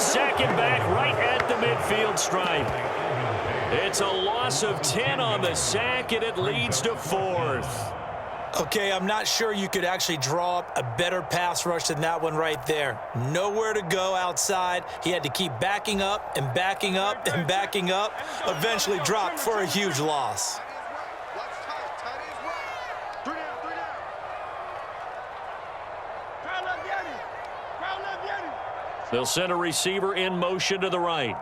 second back right at the midfield stripe. It's a loss of 10 on the sack, and it leads to fourth. Okay, I'm not sure you could actually draw up a better pass rush than that one right there. Nowhere to go outside. He had to keep backing up and backing up and backing up. Eventually dropped for a huge loss. They'll send a receiver in motion to the right.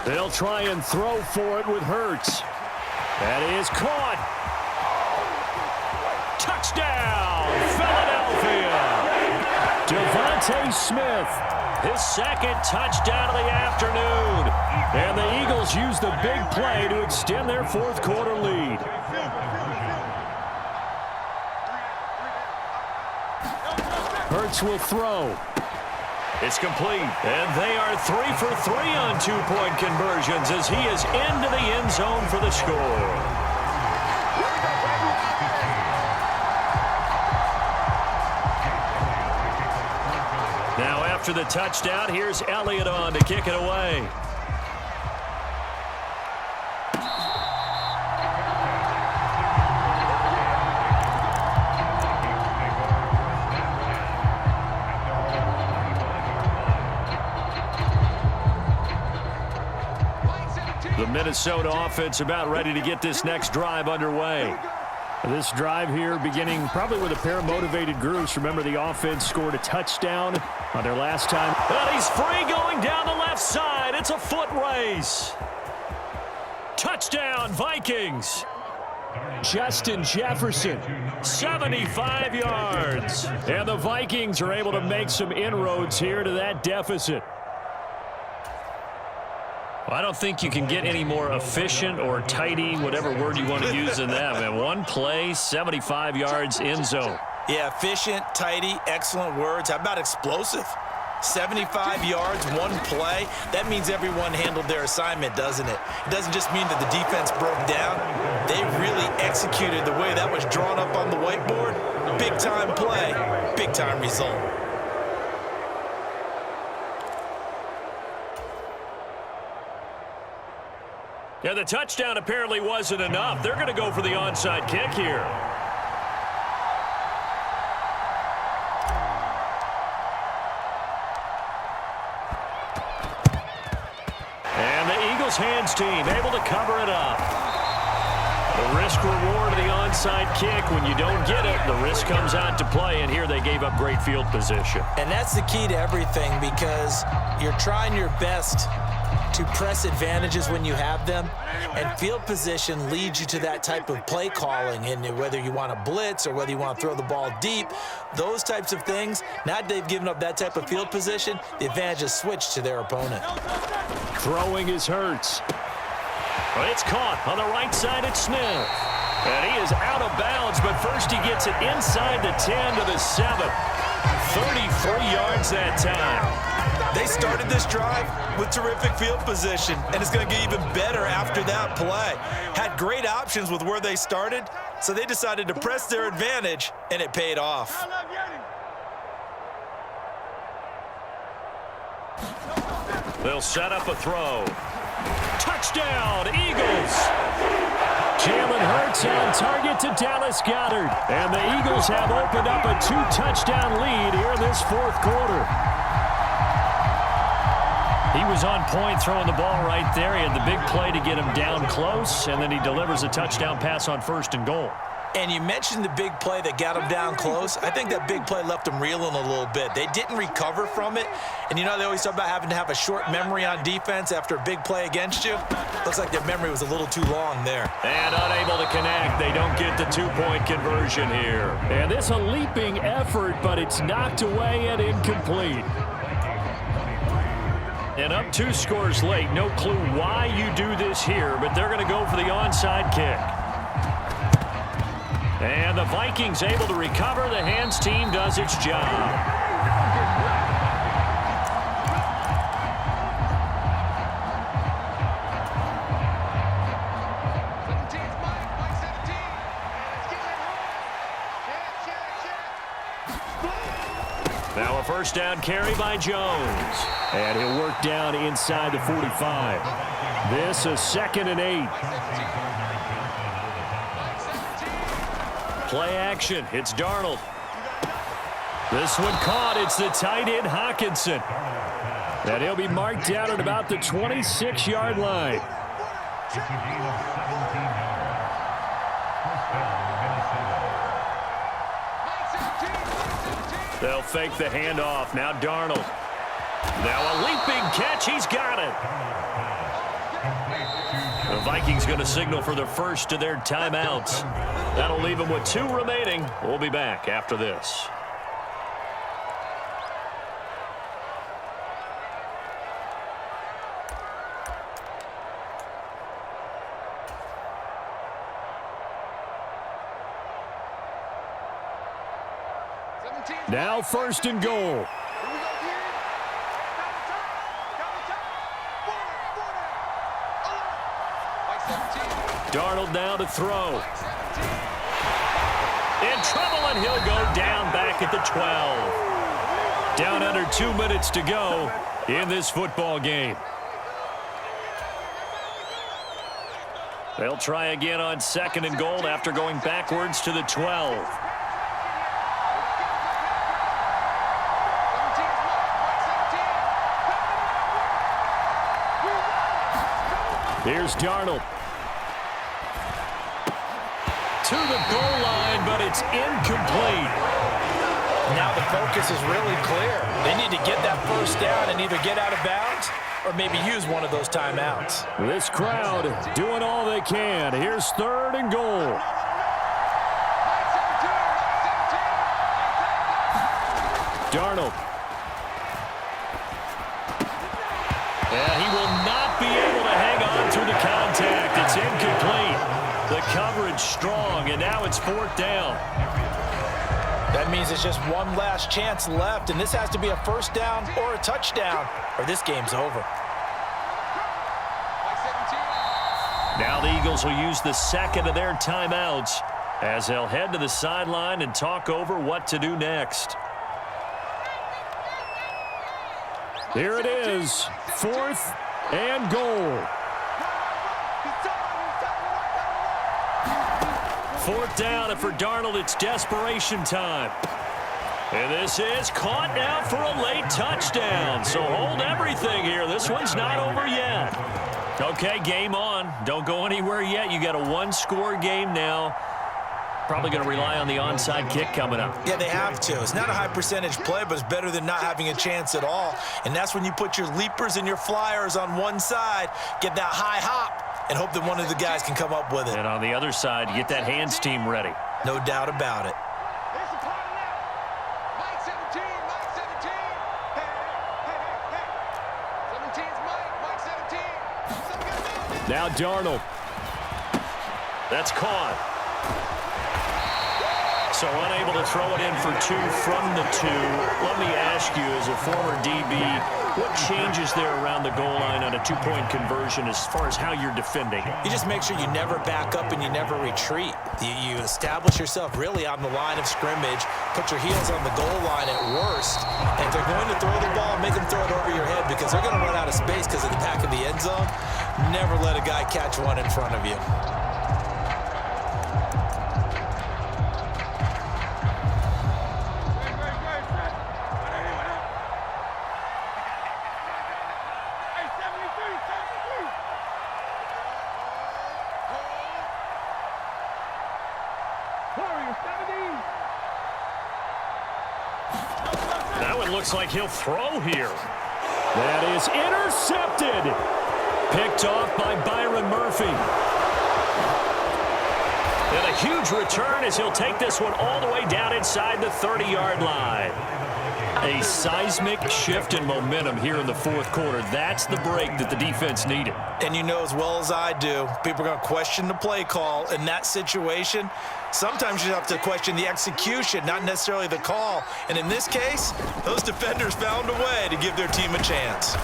They'll try and throw for it with Hurts. That is caught. Touchdown, Philadelphia. Devontae Smith, his second touchdown of the afternoon. And the Eagles use the big play to extend their fourth quarter lead. Hurts will throw. It's complete, and they are 3 for 3 on two-point conversions as he is into the end zone for the score. Now after the touchdown, here's Elliott on to kick it away. The Minnesota offense about ready to get this next drive underway. This drive here beginning probably with a pair of motivated groups. Remember, the offense scored a touchdown on their last time. And he's free going down the left side. It's a foot race. Touchdown, Vikings. Justin Jefferson, 75 yards. And the Vikings are able to make some inroads here to that deficit. Well, I don't think you can get any more efficient or tidy, whatever word you want to use in that. Man, one play, 75 yards, end zone. Yeah, efficient, tidy, excellent words. How about explosive? 75 yards, one play. That means everyone handled their assignment, doesn't it? It doesn't just mean that the defense broke down. They really executed the way that was drawn up on the whiteboard. Big-time play, big-time result. Yeah, the touchdown apparently wasn't enough. They're going to go for the onside kick here. And the Eagles hands team able to cover it up. The risk reward of the onside kick. When you don't get it, the risk comes out to play, and here they gave up great field position. And that's the key to everything, because you're trying your best to press advantages when you have them, and field position leads you to that type of play calling. And whether you want to blitz or whether you want to throw the ball deep, those types of things, now that they've given up that type of field position, the advantage is switched to their opponent. Throwing is Hurts. Well, it's caught on the right side at Smith. And he is out of bounds, but first he gets it inside the 10 to the 7. 33 yards that time. They started this drive with terrific field position, and it's going to get even better after that play. Had great options with where they started, so they decided to press their advantage, and it paid off. They'll set up a throw. Touchdown, Eagles! Jalen Hurts on target to Dallas Goedert. And the Eagles have opened up a 2-touchdown lead here in this fourth quarter. He was on point throwing the ball right there. He had the big play to get him down close, and then he delivers a touchdown pass on 1st and goal. And you mentioned the big play that got him down close. I think that big play left him reeling a little bit. They didn't recover from it. And you know, they always talk about having to have a short memory on defense after a big play against you. Looks like their memory was a little too long there. And unable to connect. They don't get the 2-point conversion here. And this a leaping effort, but it's knocked away and incomplete. And up 2 scores late. No clue why you do this here, but they're going to go for the onside kick. And the Vikings able to recover. The hands team does its job. Now a first down carry by Jones. And he'll work down inside the 45. This is 2nd and 8. Play action. It's Darnold. This one caught. It's the tight end, Hockenson. And he'll be marked down at about the 26-yard line. They'll fake the handoff. Now Darnold. Now a leaping catch. He's got it. The Vikings going to signal for the first of their timeouts. That'll leave them with 2 remaining. We'll be back after this. Now 1st and goal. Darnold now to throw. In trouble, and he'll go down back at the 12. Down under 2 minutes to go in this football game. They'll try again on 2nd and goal after going backwards to the 12. Here's Darnold. To the goal line, but it's incomplete. Now the focus is really clear. They need to get that first down and either get out of bounds or maybe use one of those timeouts. This crowd doing all they can. Here's 3rd and goal. Darnold. And he will not be able to hang on through the contact. It's incomplete. The coverage strong, and now it's 4th down. That means it's just one last chance left, and this has to be a first down or a touchdown, or this game's over. Now the Eagles will use the 2nd of their timeouts as they'll head to the sideline and talk over what to do next. Here it is, 4th and goal. 4th down, and for Darnold, it's desperation time. And this is caught now for a late touchdown. So hold everything here. This one's not over yet. Okay, game on. Don't go anywhere yet. You got a 1-score game now. Probably going to rely on the onside kick coming up. Yeah, they have to. It's not a high percentage play, but it's better than not having a chance at all. And that's when you put your leapers and your flyers on one side, get that high hop, and hope that one of the guys can come up with it. And on the other side, get that hands team ready. No doubt about it. Now Darnold. That's caught. So unable to throw it in for 2 from the 2. Let me ask you, as a former DB, what changes there around the goal line on a 2-point conversion as far as how you're defending it? You just make sure you never back up and you never retreat. You establish yourself really on the line of scrimmage, put your heels on the goal line at worst, and if they're going to throw the ball, make them throw it over your head because they're going to run out of space because of the back of the end zone. Never let a guy catch one in front of you. Now it looks like he'll throw here. That is intercepted. Picked off by Byron Murphy. And a huge return as he'll take this one all the way down inside the 30-yard line. A seismic shift in momentum here in the 4th quarter. That's the break that the defense needed. And you know as well as I do, people are going to question the play call in that situation. Sometimes you have to question the execution, not necessarily the call. And in this case, those defenders found a way to give their team a chance.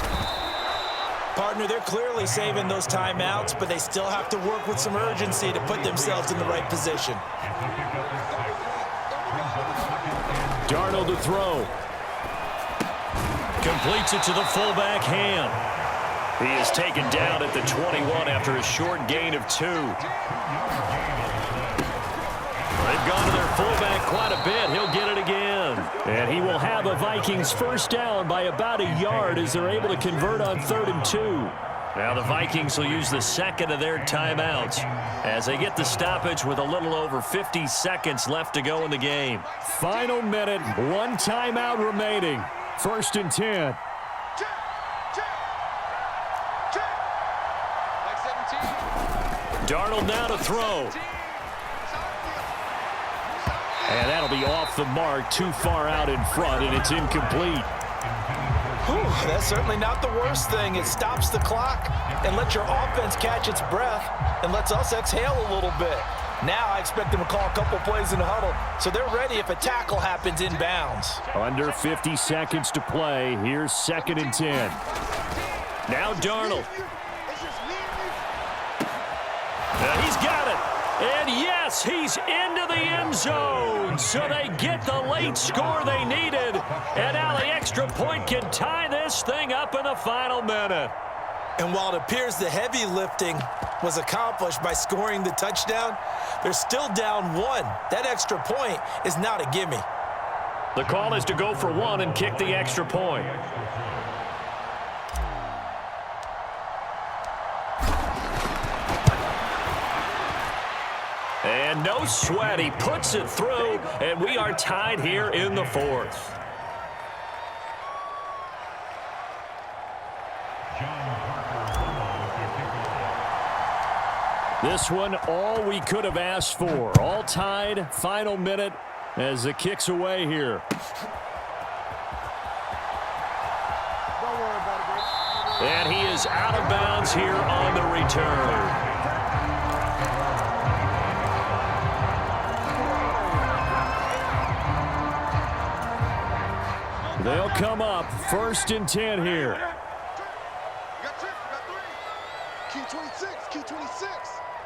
Partner, they're clearly saving those timeouts, but they still have to work with some urgency to put themselves in the right position. Darnold to throw. Completes it to the fullback, Ham. He is taken down at the 21 after a short gain of 2. They've gone to their fullback quite a bit. He'll get it again. And he will have a Vikings first down by about a yard as they're able to convert on 3rd and 2. Now the Vikings will use the second of their timeouts as they get the stoppage with a little over 50 seconds left to go in the game. Final minute, 1 timeout remaining. 1st and 10. Darnold now to throw. And that'll be off the mark, too far out in front, and it's incomplete. Whew, that's certainly not the worst thing. It stops the clock and lets your offense catch its breath and lets us exhale a little bit. Now I expect them to call a couple plays in the huddle, so they're ready if a tackle happens inbounds. Under 50 seconds to play. Here's 2nd and 10. Now Darnold. He's got it. And yes, he's into the end zone. So they get the late score they needed. And now the extra point can tie this thing up in the final minute. And while it appears the heavy lifting was accomplished by scoring the touchdown, they're still down 1. That extra point is not a gimme. The call is to go for 1 and kick the extra point. And no sweat, he puts it through, and we are tied here in the 4th. This one, all we could have asked for. All tied, final minute as the kick's away here. And he is out of bounds here on the return. They'll come up 1st and 10 here. Key 26, key 26.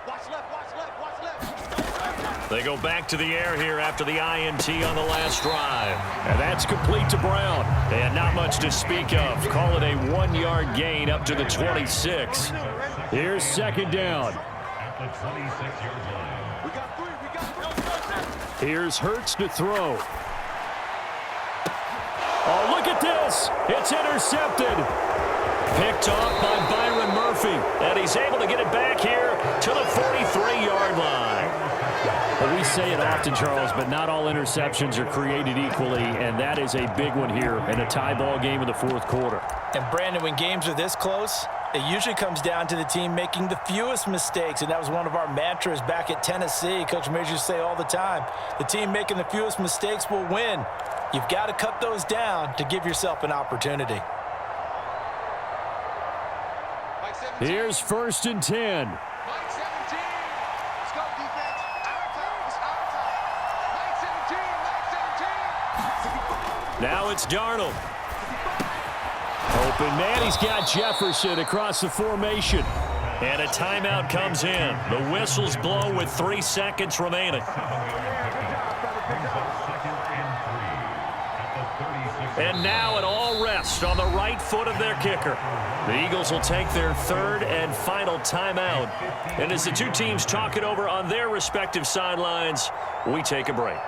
Watch left, watch left, watch left. They go back to the air here after the INT on the last drive. And that's complete to Brown. And not much to speak of. Call it a 1-yard gain up to the 26. Here's 2nd down. Here's Hurts to throw. Oh, look at this. It's intercepted. Picked off by Byron Murphy. And he's able to get it back here to the 43-yard line. Well, we say it often, Charles, but not all interceptions are created equally, and that is a big one here in a tie ball game in the 4th quarter. And, Brandon, when games are this close, it usually comes down to the team making the fewest mistakes, and that was one of our mantras back at Tennessee. Coach Majors used to say all the time, the team making the fewest mistakes will win. You've got to cut those down to give yourself an opportunity. Here's 1st and 10. Mike 17. Let's go, defense. Our time. It's our time. Mike 17. Mike 17. Now it's Darnold. Open man. He's got Jefferson across the formation. And a timeout comes in. The whistles blow with 3 seconds remaining. And now it all rests on the right foot of their kicker. The Eagles will take their 3rd and final timeout. And as the two teams talk it over on their respective sidelines, we take a break.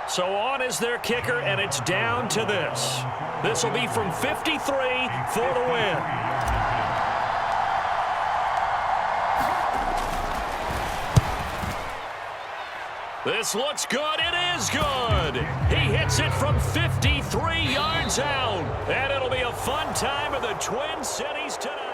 So on is their kicker, and it's down to this. This will be from 53 for the win. This looks good. It is good. He hits it from 53 yards out. And it'll be a fun time in the Twin Cities tonight.